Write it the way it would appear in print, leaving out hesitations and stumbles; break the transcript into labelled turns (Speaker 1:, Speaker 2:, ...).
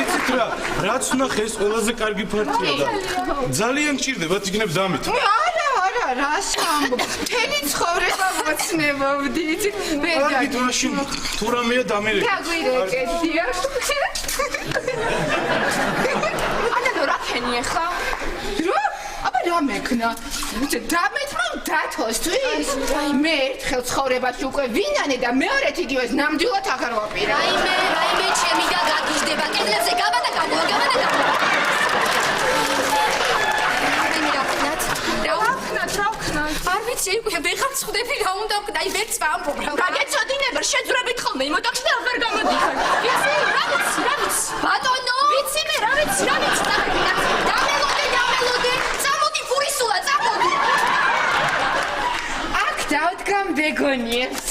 Speaker 1: იცით რა, რაც ვნახე ეს ყველაზე კარგი ფარტია და ძალიან გჭირდება თიგნებ დამით.
Speaker 2: არა, რას ამბობ? მთელი ცხოვრება მოცნებობდით.
Speaker 1: კარგით, მაშინ თუ რამეა დამირეკე.
Speaker 2: დაგვირეკეთია. ანუ რა ქენი ახლა? აბა რა მექნა? დამეთმა დათოსთვის? მე ერთხელ ცხოვრებაში უკვე ვინანე და მეორეთ იგივეს ნამდვილად აღარ ვაპირა.
Speaker 3: რაიმე ჩემი და გაგიჟდება კედლებზე გავა და გამოვა. რა ვქნათ? არ ვიცი, ვეღარ წხვდები რა უნდა ვქნა, აი ვერც ვამბობ რა.
Speaker 2: გაგეცოდინება, შეძვრებით ხოლმე, იმოდახში და აღარ გამოდიხარ.
Speaker 3: ვიცი, რა ვიცი. ბატონო,
Speaker 2: ვიცი მე, რა ვიცი.
Speaker 3: დამელოდე. წამოდი ფურისულა, წამოდი.
Speaker 2: აქ დავდგამ ბეგონიებს.